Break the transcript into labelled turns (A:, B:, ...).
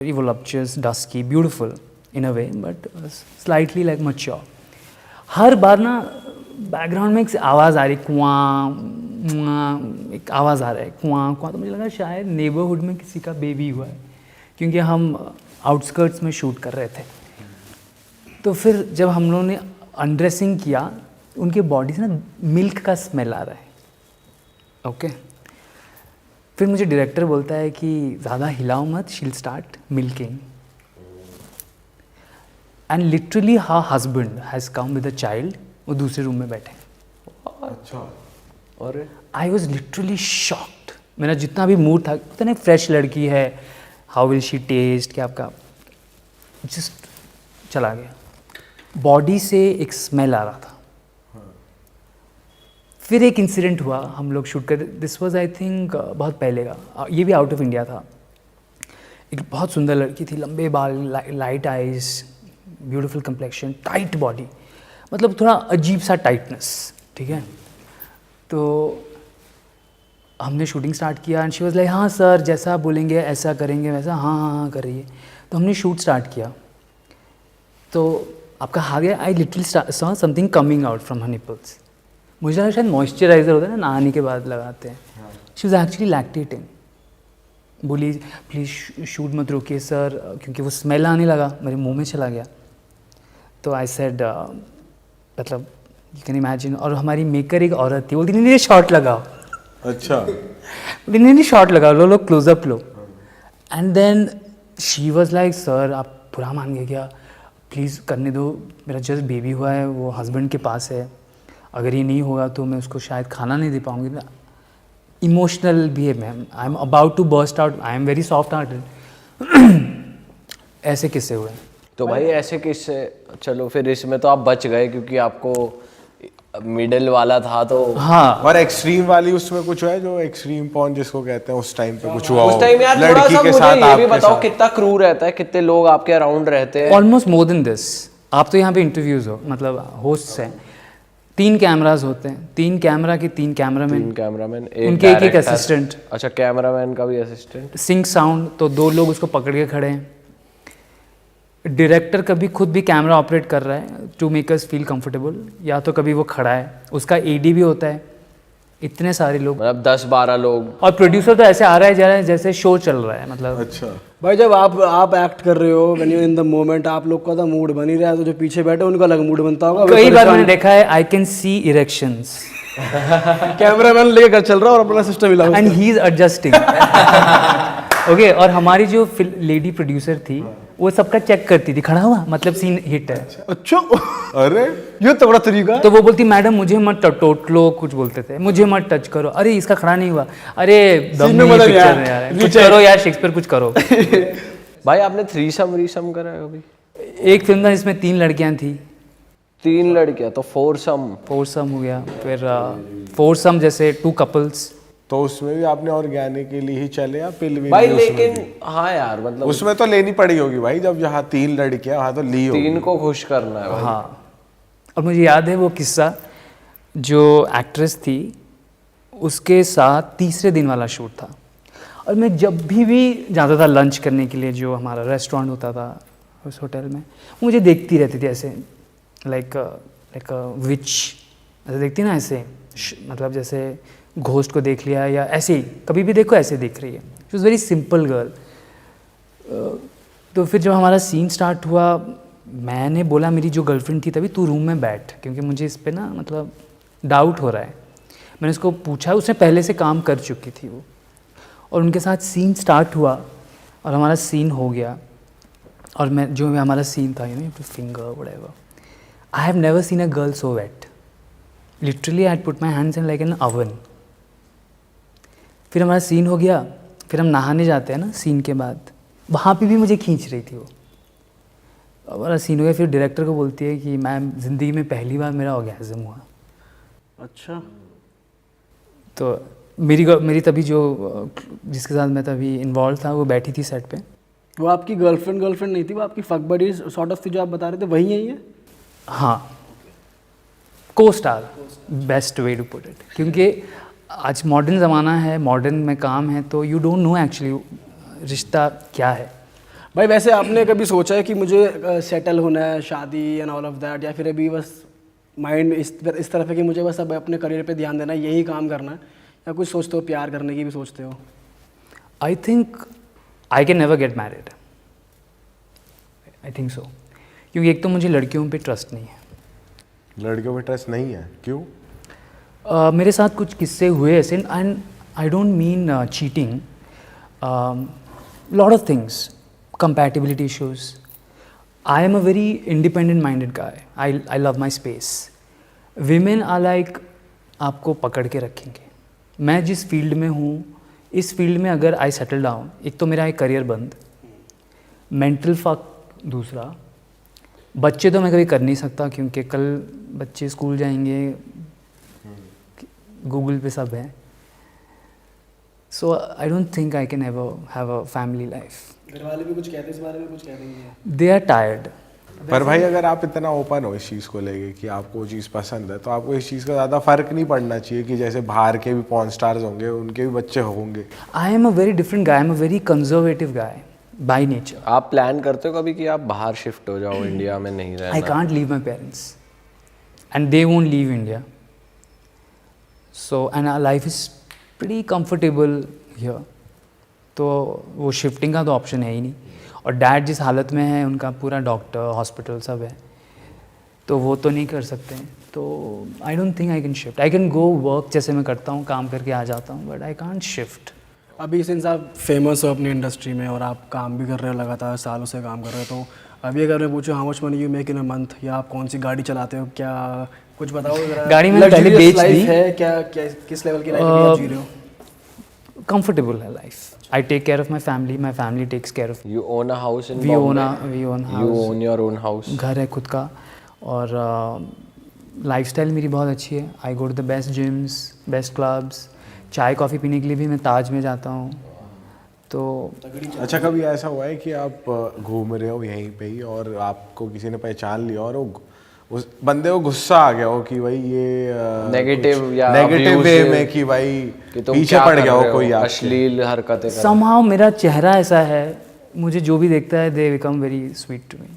A: very voluptuous, dusky, beautiful in a way, but slightly like mature. हर बार ना background में एक आवाज़ आ रही, कुआं एक आवाज़ आ रहा है, कुआं कुआं। तो मुझे लगा शायद नेबरहुड में किसी का बेबी हुआ है, क्योंकि हम आउटस्कर्ट्स में शूट कर रहे थे। तो फिर जब हम लोगों ने अनड्रेसिंग किया, उनके बॉडी से ना मिल्क का स्मेल आ रहा है। ओके फिर मुझे डायरेक्टर बोलता है कि ज़्यादा हिलाओ मत, शील start milking. And literally her husband has come with a child, वो दूसरे रूम में बैठे।
B: अच्छा। और
A: आई वॉज लिटरली शॉक्ड। मेरा जितना भी मूड था, पता नहीं फ्रेश लड़की है, हाउ विल शी टेस्ट, क्या आपका जस्ट चला गया। बॉडी से एक स्मेल आ रहा था। फिर एक इंसिडेंट हुआ, हम लोग शूट कर, दिस वाज आई थिंक बहुत पहले का, ये भी आउट ऑफ इंडिया था। एक बहुत सुंदर लड़की थी, लंबे बाल, light eyes, beautiful complexion, tight body, मतलब थोड़ा अजीब सा टाइटनेस, ठीक है। तो हमने शूटिंग स्टार्ट किया एंड शी वाज लाइक हाँ सर, जैसा आप बोलेंगे ऐसा करेंगे, वैसा हाँ हाँ हाँ करिए। तो हमने शूट स्टार्ट किया, तो आपका आ गया, I literally saw something coming out from her nipples. मुझे लगा शायद मॉइस्चराइज़र होता है ना, नहाने के बाद लगाते हैं। She was actually lactating. बोली प्लीज़ शूट मत रोकिए सर, क्योंकि वो स्मेल आने लगा, मेरे मुंह में चला गया। तो आई सेड मतलब यू कैन इमेजिन। और हमारी मेकर एक औरत थी, बोलती नहीं शॉट लगाओ।
B: अच्छा।
A: बोलती नहीं शॉट लगाओ, लो क्लोजअप लो। And then she was like sir आप बुरा मान गए क्या, प्लीज़ करने दो, मेरा जस्ट बेबी हुआ है, वो हस्बैंड के पास है, अगर ये नहीं होगा तो मैं उसको शायद खाना नहीं दे पाऊँगी। इमोशनल भी है ma'am, I am about to burst out, I am very soft hearted. ऐसे किस्से हुए।
C: तो भाई ऐसे किस्से, चलो फिर इसमें तो आप बच गए क्योंकि आपको मिडिल वाला था तो।
A: हाँ,
B: और एक्सट्रीम वाली उसमें कुछ है, जो एक्सट्रीम पॉन जिसको कहते हैं, उस टाइम पे कुछ हुआ हो?
C: उस टाइम यार थोड़ा
B: लड़की
C: सा
B: के
C: मुझे
B: साथ,
C: ये भी
B: आपके
C: बताओ
B: साथ?
C: कितना क्रू रहता है, कितने लोग आपके अराउंड रहते हैं?
A: Almost more than this. आप तो यहाँ पे इंटरव्यूज हो, मतलब होस्ट्स हैं, 3 कैमराज होते हैं, 3 कैमरा के 3 कैमरामैन,
C: 3 कैमरामैन,
A: उनके एक असिस्टेंट।
C: अच्छा, कैमरामैन का भी असिस्टेंट।
A: सिंक साउंड, तो 2 लोग उसको पकड़ के खड़े हैं। डायरेक्टर कभी खुद भी कैमरा ऑपरेट कर रहा है to make us feel comfortable, या तो कभी वो खड़ा है, उसका एडी भी होता है। इतने सारे लोग,
C: मतलब 10-12 लोग।
A: और प्रोड्यूसर तो ऐसे आ रहा है जा रहा है जैसे शो चल रहा है, मतलब।
B: अच्छा
D: भाई जब आप एक्ट कर रहे हो, when you in the moment, आप लोग का तो मूड बन ही रहा है, तो जो पीछे बैठे उनका अलग मूड बनता होगा।
A: कई बार मैंने देखा है, I can see erections,
D: cameraman लेकर चल रहा है और अपना सिस्टम हिला
A: and he is adjusting. Okay, और हमारी जो लेडी प्रोड्यूसर थी, वो सबका चेक करती थी, खड़ा हुआ मतलब सीन हिट है।
D: अच्छा।
B: अरे
D: ये तगड़ा तरीका।
A: तो वो बोलती मैडम मुझे मत टोट लो, कुछ बोलते थे, मुझे मत टच करो, अरे इसका खड़ा नहीं हुआ, अरे दम नहीं है पिक्चर में यार, कुछ करो यार शेक्सपियर, कुछ करो।
C: भाई आपने थ्रीसम करा है कभी?
A: एक फिल्म था जिसमें 3 लड़कियां थी।
C: 3 लड़कियां, तो फोरसम
A: हो गया। फिर फोरसम जैसे 2 कपल्स।
B: तो उसमें भी आपने ऑर्गेनिकली ही चले या पिल भी?
C: भाई
B: ली उसमें
C: लेकिन
B: भी?
C: हाँ यार, मतलब
B: उसमें तो लेनी पड़ी होगी भाई, जब यहाँ 3 लड़कियां, वहाँ तो ली होगी।
C: 3 को खुश करना है भाई।
A: हाँ, और मुझे याद है वो किस्सा, जो एक्ट्रेस थी उसके साथ तीसरे दिन वाला शूट था, और मैं जब भी जाता था लंच करने के लिए, जो हमारा रेस्टोरेंट होता था उस होटल में, वो मुझे देखती रहती थी ऐसे, लाइक विच ऐसे देखती ना, ऐसे मतलब जैसे घोस्ट को देख लिया, या ऐसे ही कभी भी देखो ऐसे देख रही है। She was very simple girl. तो फिर जब हमारा सीन स्टार्ट हुआ, मैंने बोला मेरी जो गर्लफ्रेंड थी तभी, तू रूम में बैठ, क्योंकि मुझे इस पे ना मतलब डाउट हो रहा है। मैंने उसको पूछा, उसने पहले से काम कर चुकी थी वो, और उनके साथ सीन स्टार्ट हुआ और हमारा सीन हो गया। और मैं जो हमारा सीन था, you know two finger whatever, I have never seen a girl so wet, literally I put my hands in like an oven. फिर हमारा सीन हो गया, फिर हम नहाने जाते हैं ना सीन के बाद, वहाँ पे भी मुझे खींच रही थी वो। हमारा सीन हो गया, फिर डायरेक्टर को बोलती है कि मैम ज़िंदगी में पहली बार मेरा ऑर्गेज़म हुआ।
D: अच्छा।
A: तो मेरी तभी जो जिसके साथ मैं तभी इन्वॉल्व था, वो बैठी थी सेट पे।
D: वो आपकी गर्लफ्रेंड नहीं थी, वो आपकी फक बडी सॉर्ट ऑफ थी, जो आप बता रहे थे, वही है ये?
A: हाँ, costar, best way to put it, क्योंकि आज मॉडर्न ज़माना है, मॉडर्न में काम है, तो यू डोंट नो एक्चुअली रिश्ता क्या है।
D: भाई वैसे आपने कभी सोचा है कि मुझे सेटल होना है, शादी एंड ऑल ऑफ दैट, या फिर अभी बस माइंड इस तरफ है कि मुझे बस अब अपने करियर पे ध्यान देना है, यही काम करना है, या कुछ सोचते हो प्यार करने की भी सोचते हो?
A: I think I can never get married, I think so, क्योंकि एक तो मुझे लड़कियों पे ट्रस्ट नहीं है।
B: लड़कियों पे ट्रस्ट नहीं है, क्यों?
A: मेरे साथ कुछ किस्से हुए ऐसे, and I don't mean cheating, lot of things, compatibility issues. I am a very independent minded guy. I love my space. Women are like आपको पकड़ के रखेंगे। मैं जिस फील्ड में हूँ, इस फील्ड में अगर आई सेटल डाउन, एक तो मेरा एक करियर बंद, मेंटल फक दूसरा, बच्चे तो मैं कभी कर नहीं सकता क्योंकि कल बच्चे स्कूल जाएंगे, गूगल पे सब है। So I don't think I can ever have a family life.
D: घर वाले भी कुछ कहते हैं इस बारे में, कुछ कह देंगे?
A: They are tired.
B: पर भाई अगर आप इतना ओपन हो इस चीज़ को लेके कि आपको वो चीज़ पसंद है, तो आपको इस चीज़ का ज़्यादा फर्क नहीं पड़ना चाहिए कि जैसे बाहर के भी पॉर्न स्टार्स होंगे, उनके भी बच्चे होंगे।
A: I am a very different guy, I am a very conservative guy by nature.
C: आप प्लान करते हो कभी कि आप बाहर शिफ्ट हो जाओ, इंडिया में नहीं रहना?
A: I can't leave my parents and they won't leave India, so and our life is pretty comfortable here, तो वो शिफ्टिंग का तो ऑप्शन है ही नहीं। और डैड जिस हालत में है, उनका पूरा डॉक्टर हॉस्पिटल सब है, तो वो तो नहीं कर सकते। तो आई don't think I can shift. I can go work जैसे मैं करता हूँ, काम करके आ जाता हूँ, बट आई कांट शिफ्ट।
D: अभी सिंस आप फेमस हो अपनी इंडस्ट्री में और आप काम भी कर रहे हो, लगातार सालों से काम कर रहे हो, तो अभी अगर मैं पूछूं how much money you make in a month, या आप कौन सी गाड़ी चलाते हो, क्या कुछ बताओ जरा।
A: गाड़ी मैंने पहले बेच
D: लाइफ
A: दी।
D: है क्या, किस लेवल की लाइफ आप जी रहे हो?
A: कंफर्टेबल है life. I take care of my family takes care of.
C: You own a house in
A: we own
C: Bombay? You own your own house?
A: घर है खुद का, और लाइफस्टाइल मेरी बहुत अच्छी है। I go to the best gyms, best clubs, चाय कॉफ़ी पीने के लिए भी मैं ताज में जाता हूँ। तो
B: अच्छा, कभी ऐसा हुआ है कि आप घूम रहे हो यहीं पे ही और आपको किसी ने पहचान लिया और उस बंदे को गुस्सा आ गया हो कि भाई ये
C: नेगेटिव या
B: नेगेटिव वे
C: abusive,
B: में कि भाई
C: कि तुम
B: पीछे
C: क्या
B: पड़
C: कर
B: गया हो
C: रहे हो,
B: कोई आपके?
C: अश्लील हरकतें कर रहे हो?
A: समहाउ मेरा चेहरा ऐसा है, मुझे जो भी देखता है they become very sweet to me.